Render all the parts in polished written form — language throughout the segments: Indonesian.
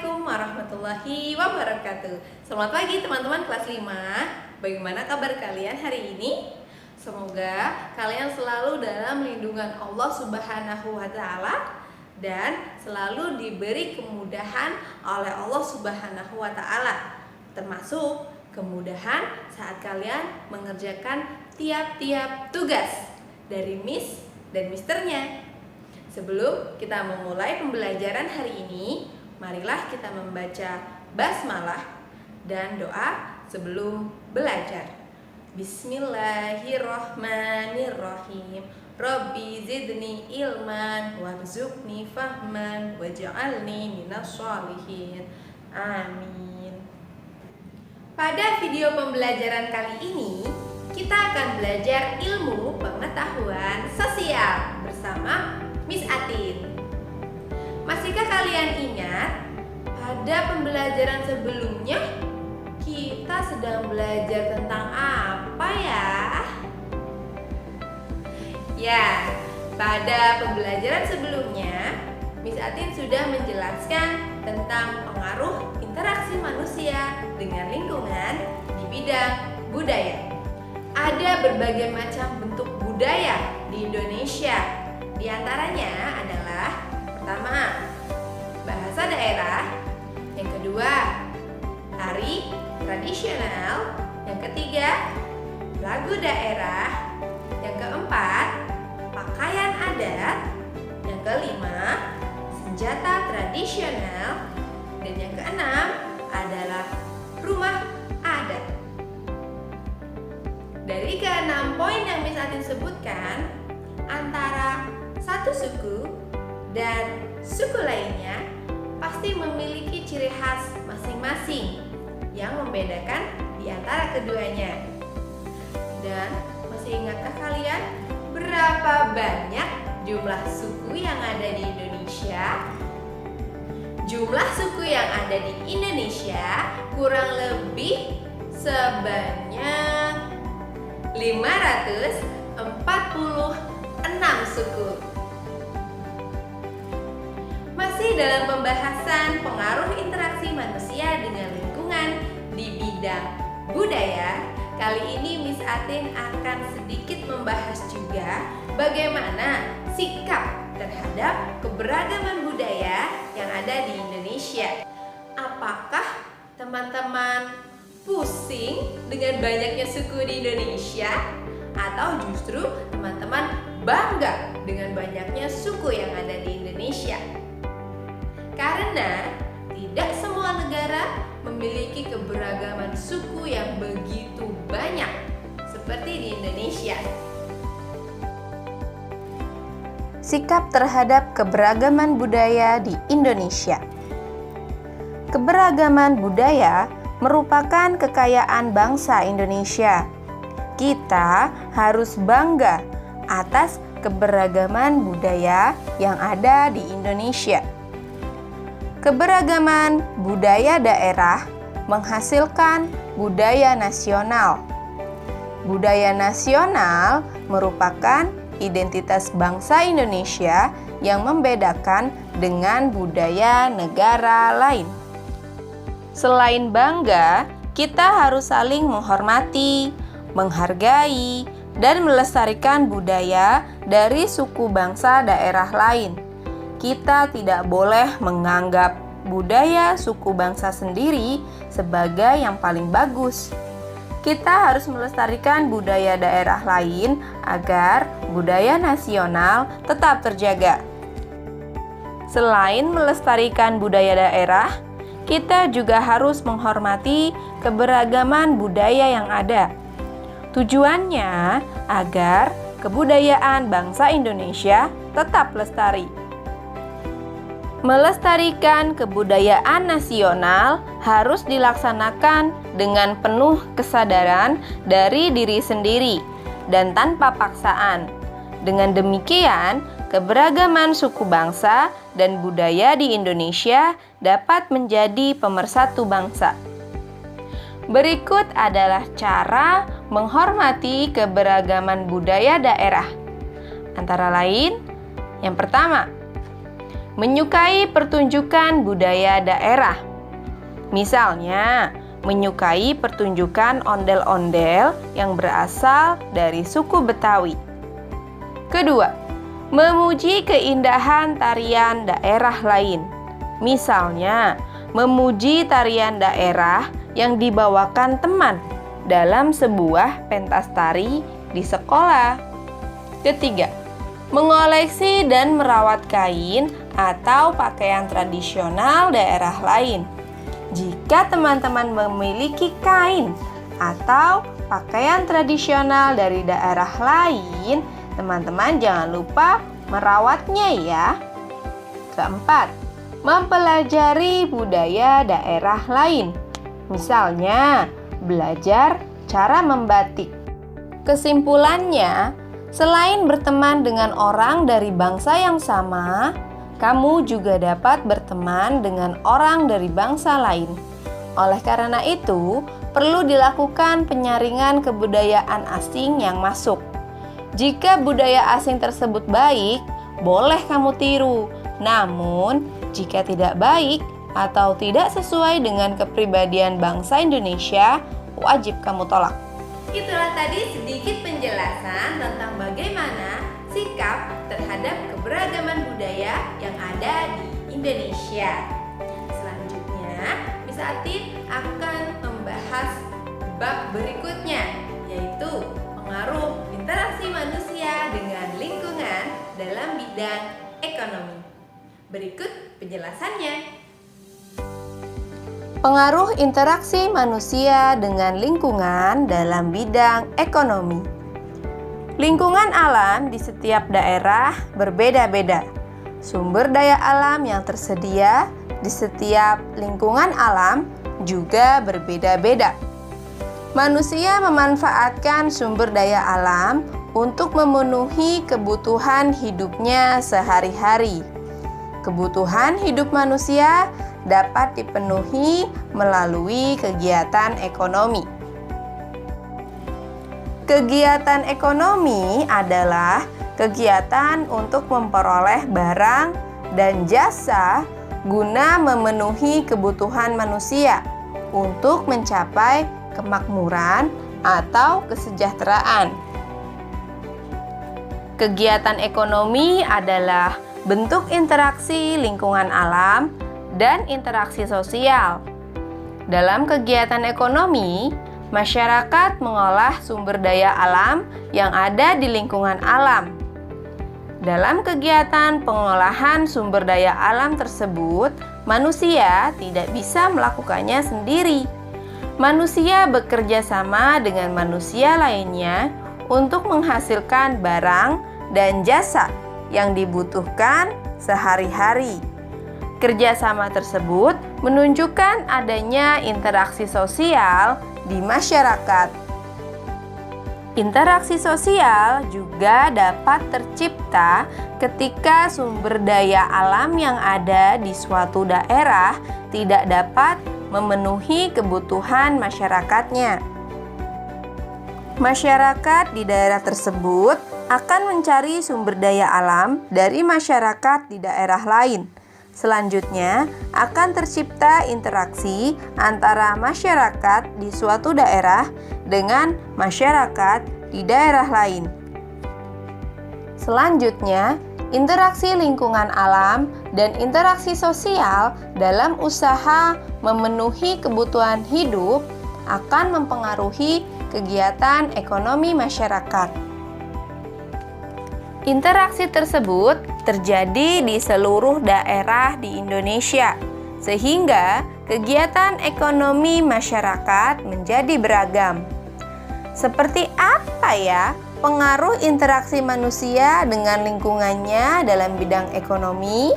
Assalamualaikum warahmatullahi wabarakatuh. Selamat pagi teman-teman kelas 5. Bagaimana kabar kalian hari ini? Semoga kalian selalu dalam lindungan Allah Subhanahu wa taala dan selalu diberi kemudahan oleh Allah Subhanahu wa taala. Termasuk kemudahan saat kalian mengerjakan tiap-tiap tugas dari Miss dan Misternya. Sebelum kita memulai pembelajaran hari ini, marilah kita membaca basmalah dan doa sebelum belajar. Bismillahirrahmanirrahim. Rabbi zidni ilman warzuqni fahman waj'alni minas sholihin. Amin. Pada video pembelajaran kali ini, kita akan belajar ilmu pengetahuan sosial bersama Miss Atin. Masihkah kalian ingat pada pembelajaran sebelumnya kita sedang belajar tentang apa ya? Ya, pada pembelajaran sebelumnya Miss Atin sudah menjelaskan tentang pengaruh interaksi manusia dengan lingkungan di bidang budaya. Ada berbagai macam bentuk budaya di Indonesia. Di antaranya adalah pertama, bahasa daerah, yang kedua, tari tradisional, yang ketiga, lagu daerah, yang keempat, pakaian adat, yang kelima, senjata tradisional, dan yang keenam adalah rumah adat. Dari keenam poin yang Miss Atin sebutkan, antara satu suku dan suku lainnya pasti memiliki ciri khas masing-masing yang membedakan di antara keduanya. Dan masih ingatkah kalian berapa banyak jumlah suku yang ada di Indonesia? Jumlah suku yang ada di Indonesia kurang lebih sebanyak 546 suku. Masih dalam pembahasan pengaruh interaksi manusia dengan lingkungan di bidang budaya, kali ini Miss Atin akan sedikit membahas juga bagaimana sikap terhadap keberagaman budaya yang ada di Indonesia. Apakah teman-teman pusing dengan banyaknya suku di Indonesia? Atau justru teman-teman bangga dengan banyaknya suku yang ada di Indonesia? Karena tidak semua negara memiliki keberagaman suku yang begitu banyak seperti di Indonesia. Sikap terhadap keberagaman budaya di Indonesia. Keberagaman budaya merupakan kekayaan bangsa Indonesia. Kita harus bangga atas keberagaman budaya yang ada di Indonesia. Keberagaman budaya daerah menghasilkan budaya nasional. Budaya nasional merupakan identitas bangsa Indonesia yang membedakan dengan budaya negara lain. Selain bangga, kita harus saling menghormati, menghargai, dan melestarikan budaya dari suku bangsa daerah lain. Kita tidak boleh menganggap budaya suku bangsa sendiri sebagai yang paling bagus. Kita harus melestarikan budaya daerah lain agar budaya nasional tetap terjaga. Selain melestarikan budaya daerah, kita juga harus menghormati keberagaman budaya yang ada. Tujuannya agar kebudayaan bangsa Indonesia tetap lestari. Melestarikan kebudayaan nasional harus dilaksanakan dengan penuh kesadaran dari diri sendiri dan tanpa paksaan. Dengan demikian, keberagaman suku bangsa dan budaya di Indonesia dapat menjadi pemersatu bangsa. Berikut adalah cara menghormati keberagaman budaya daerah. Antara lain, yang pertama, menyukai pertunjukan budaya daerah. Misalnya, menyukai pertunjukan ondel-ondel yang berasal dari suku Betawi. Kedua, memuji keindahan tarian daerah lain. Misalnya, memuji tarian daerah yang dibawakan teman dalam sebuah pentas tari di sekolah. Ketiga, mengoleksi dan merawat kain atau pakaian tradisional daerah lain. Jika teman-teman memiliki kain atau pakaian tradisional dari daerah lain, teman-teman jangan lupa merawatnya ya. Keempat, mempelajari budaya daerah lain. Misalnya, belajar cara membatik. Kesimpulannya, selain berteman dengan orang dari bangsa yang sama, kamu juga dapat berteman dengan orang dari bangsa lain. Oleh karena itu, perlu dilakukan penyaringan kebudayaan asing yang masuk. Jika budaya asing tersebut baik, boleh kamu tiru. Namun, jika tidak baik atau tidak sesuai dengan kepribadian bangsa Indonesia, wajib kamu tolak. Itulah tadi sedikit penjelasan tentang bagaimana sikap terhadap keberagaman budaya yang ada di Indonesia. Selanjutnya, Miss Atin akan membahas bab berikutnya, yaitu pengaruh interaksi manusia dengan lingkungan dalam bidang ekonomi. Berikut penjelasannya. Pengaruh interaksi manusia dengan lingkungan dalam bidang ekonomi. Lingkungan alam di setiap daerah berbeda-beda. Sumber daya alam yang tersedia di setiap lingkungan alam juga berbeda-beda. Manusia memanfaatkan sumber daya alam untuk memenuhi kebutuhan hidupnya sehari-hari. Kebutuhan hidup manusia dapat dipenuhi melalui kegiatan ekonomi. Kegiatan ekonomi adalah kegiatan untuk memperoleh barang dan jasa guna memenuhi kebutuhan manusia untuk mencapai kemakmuran atau kesejahteraan. Kegiatan ekonomi adalah bentuk interaksi lingkungan alam dan interaksi sosial. Dalam kegiatan ekonomi, masyarakat mengolah sumber daya alam yang ada di lingkungan alam. Dalam kegiatan pengolahan sumber daya alam tersebut, manusia tidak bisa melakukannya sendiri. Manusia bekerja sama dengan manusia lainnya untuk menghasilkan barang dan jasa yang dibutuhkan sehari-hari. Kerjasama tersebut menunjukkan adanya interaksi sosial di masyarakat. Interaksi sosial juga dapat tercipta ketika sumber daya alam yang ada di suatu daerah tidak dapat memenuhi kebutuhan masyarakatnya. Masyarakat di daerah tersebut akan mencari sumber daya alam dari masyarakat di daerah lain. Selanjutnya, akan tercipta interaksi antara masyarakat di suatu daerah dengan masyarakat di daerah lain. Selanjutnya, interaksi lingkungan alam dan interaksi sosial dalam usaha memenuhi kebutuhan hidup akan mempengaruhi kegiatan ekonomi masyarakat. Interaksi tersebut terjadi di seluruh daerah di Indonesia, sehingga kegiatan ekonomi masyarakat menjadi beragam. Seperti apa ya pengaruh interaksi manusia dengan lingkungannya dalam bidang ekonomi?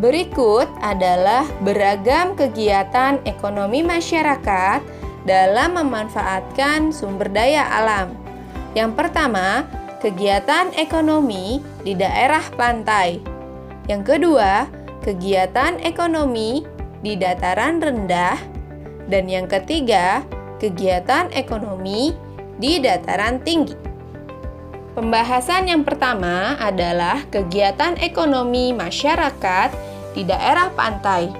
Berikut adalah beragam kegiatan ekonomi masyarakat dalam memanfaatkan sumber daya alam. Yang pertama, kegiatan ekonomi di daerah pantai. Yang kedua, kegiatan ekonomi di dataran rendah. Dan yang ketiga, kegiatan ekonomi di dataran tinggi. Pembahasan yang pertama adalah kegiatan ekonomi masyarakat di daerah pantai.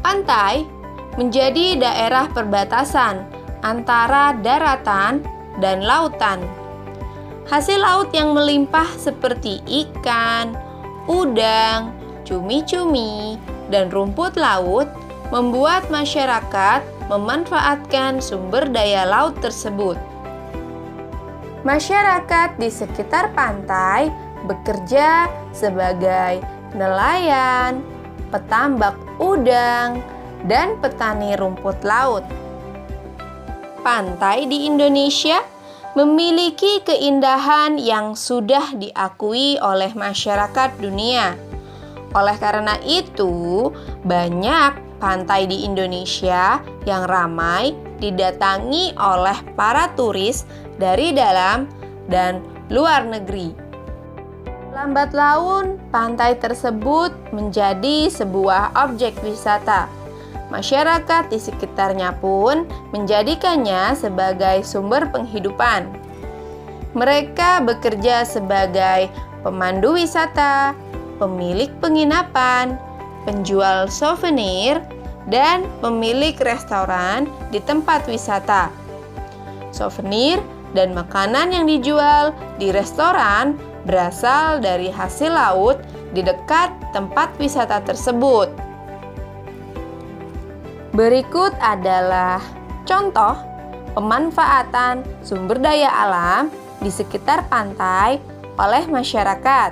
Pantai menjadi daerah perbatasan antara daratan dan lautan. Hasil laut yang melimpah seperti ikan, udang, cumi-cumi, dan rumput laut membuat masyarakat memanfaatkan sumber daya laut tersebut. Masyarakat di sekitar pantai bekerja sebagai nelayan, petambak udang, dan petani rumput laut. Pantai di Indonesia memiliki keindahan yang sudah diakui oleh masyarakat dunia. Oleh karena itu, banyak pantai di Indonesia yang ramai didatangi oleh para turis dari dalam dan luar negeri. Lambat laun, pantai tersebut menjadi sebuah objek wisata. Masyarakat di sekitarnya pun menjadikannya sebagai sumber penghidupan. Mereka bekerja sebagai pemandu wisata, pemilik penginapan, penjual souvenir, dan pemilik restoran di tempat wisata. Souvenir dan makanan yang dijual di restoran berasal dari hasil laut di dekat tempat wisata tersebut. Berikut adalah contoh pemanfaatan sumber daya alam di sekitar pantai oleh masyarakat.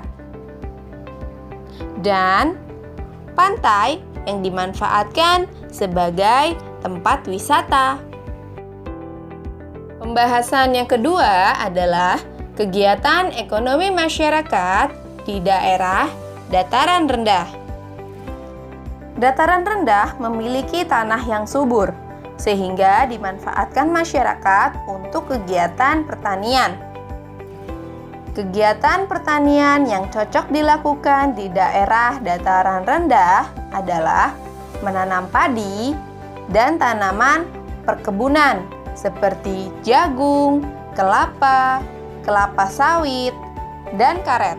Dan pantai yang dimanfaatkan sebagai tempat wisata. Pembahasan yang kedua adalah kegiatan ekonomi masyarakat di daerah dataran rendah. Dataran rendah memiliki tanah yang subur, sehingga dimanfaatkan masyarakat untuk kegiatan pertanian. Kegiatan pertanian yang cocok dilakukan di daerah dataran rendah adalah menanam padi dan tanaman perkebunan seperti jagung, kelapa, kelapa sawit, dan karet.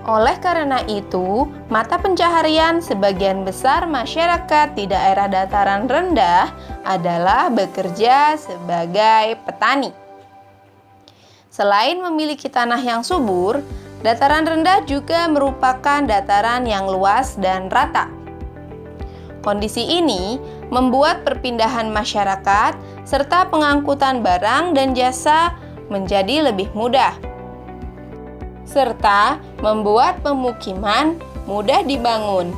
Oleh karena itu, mata pencaharian sebagian besar masyarakat di daerah dataran rendah adalah bekerja sebagai petani. Selain memiliki tanah yang subur, dataran rendah juga merupakan dataran yang luas dan rata. Kondisi ini membuat perpindahan masyarakat serta pengangkutan barang dan jasa menjadi lebih mudah, serta membuat pemukiman mudah dibangun.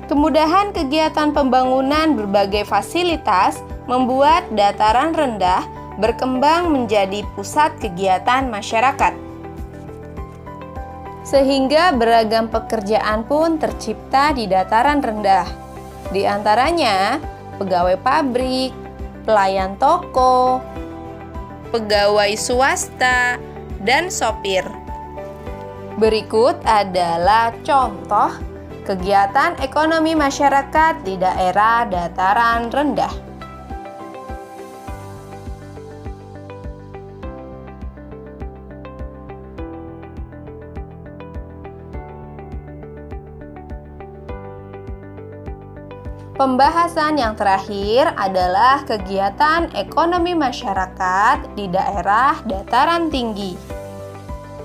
Kemudahan kegiatan pembangunan berbagai fasilitas membuat dataran rendah berkembang menjadi pusat kegiatan masyarakat. Sehingga beragam pekerjaan pun tercipta di dataran rendah. Di antaranya pegawai pabrik, pelayan toko, pegawai swasta, dan sopir. Berikut adalah contoh kegiatan ekonomi masyarakat di daerah dataran rendah. Pembahasan yang terakhir adalah kegiatan ekonomi masyarakat di daerah dataran tinggi.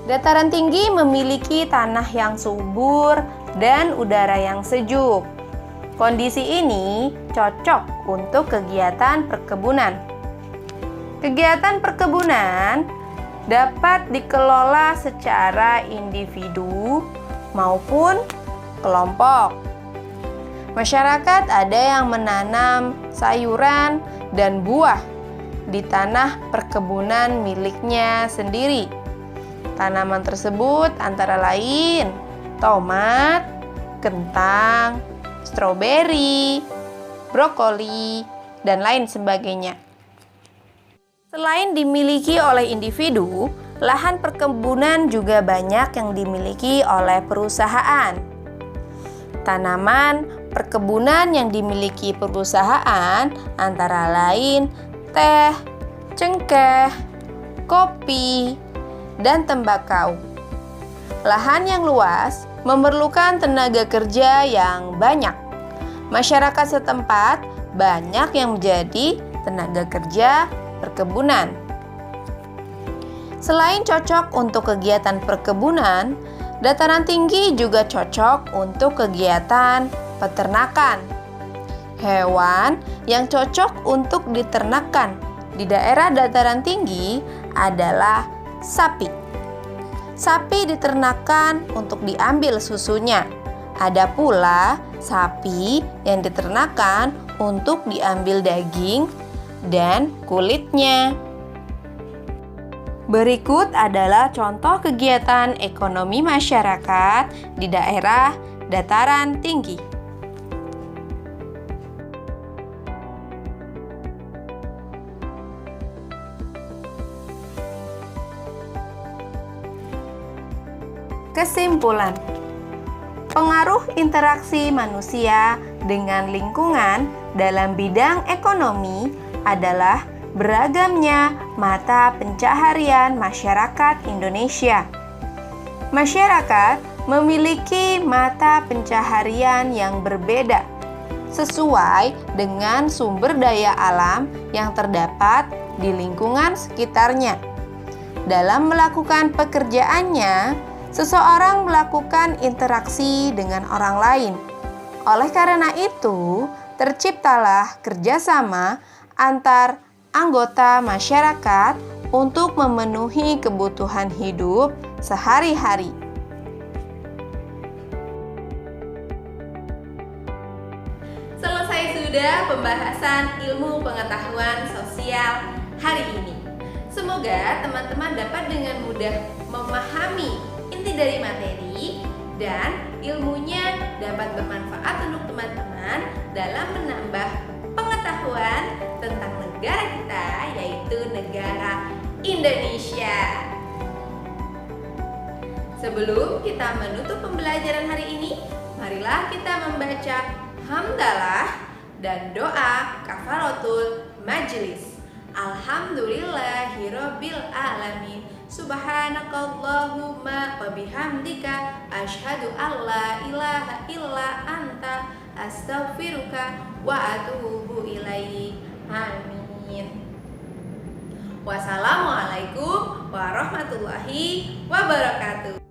Dataran tinggi memiliki tanah yang subur dan udara yang sejuk. Kondisi ini cocok untuk kegiatan perkebunan. Kegiatan perkebunan dapat dikelola secara individu maupun kelompok. Masyarakat ada yang menanam sayuran dan buah di tanah perkebunan miliknya sendiri. Tanaman tersebut antara lain tomat, kentang, stroberi, brokoli, dan lain sebagainya. Selain dimiliki oleh individu, lahan perkebunan juga banyak yang dimiliki oleh perusahaan. Tanaman perkebunan yang dimiliki perusahaan antara lain teh, cengkeh, kopi, dan tembakau. Lahan yang luas memerlukan tenaga kerja yang banyak. Masyarakat setempat banyak yang menjadi tenaga kerja perkebunan. Selain cocok untuk kegiatan perkebunan, dataran tinggi juga cocok untuk kegiatan peternakan. Hewan yang cocok untuk diternakan di daerah dataran tinggi adalah sapi. Sapi diternakan untuk diambil susunya. Ada pula sapi yang diternakan untuk diambil daging dan kulitnya. Berikut adalah contoh kegiatan ekonomi masyarakat di daerah dataran tinggi. Kesimpulan: pengaruh interaksi manusia dengan lingkungan dalam bidang ekonomi adalah beragamnya mata pencaharian masyarakat Indonesia. Masyarakat memiliki mata pencaharian yang berbeda sesuai dengan sumber daya alam yang terdapat di lingkungan sekitarnya. Dalam melakukan pekerjaannya, seseorang melakukan interaksi dengan orang lain. Oleh karena itu, terciptalah kerjasama antar anggota masyarakat untuk memenuhi kebutuhan hidup sehari-hari. Selesai sudah pembahasan ilmu pengetahuan sosial hari ini. Semoga teman-teman dapat dengan mudah memahami inti dari materi dan ilmunya dapat bermanfaat untuk teman-teman dalam menambah pengetahuan tentang negara kita, yaitu negara Indonesia. Sebelum kita menutup pembelajaran hari ini, marilah kita membaca hamdalah dan doa kafaratul majelis. Alhamdulillahirabbil alamin. Subhanakallahumma wa bihamdika asyhadu alla ilaha illa anta astaghfiruka wa atubu ilaik. Amin. Wassalamualaikum warahmatullahi wabarakatuh.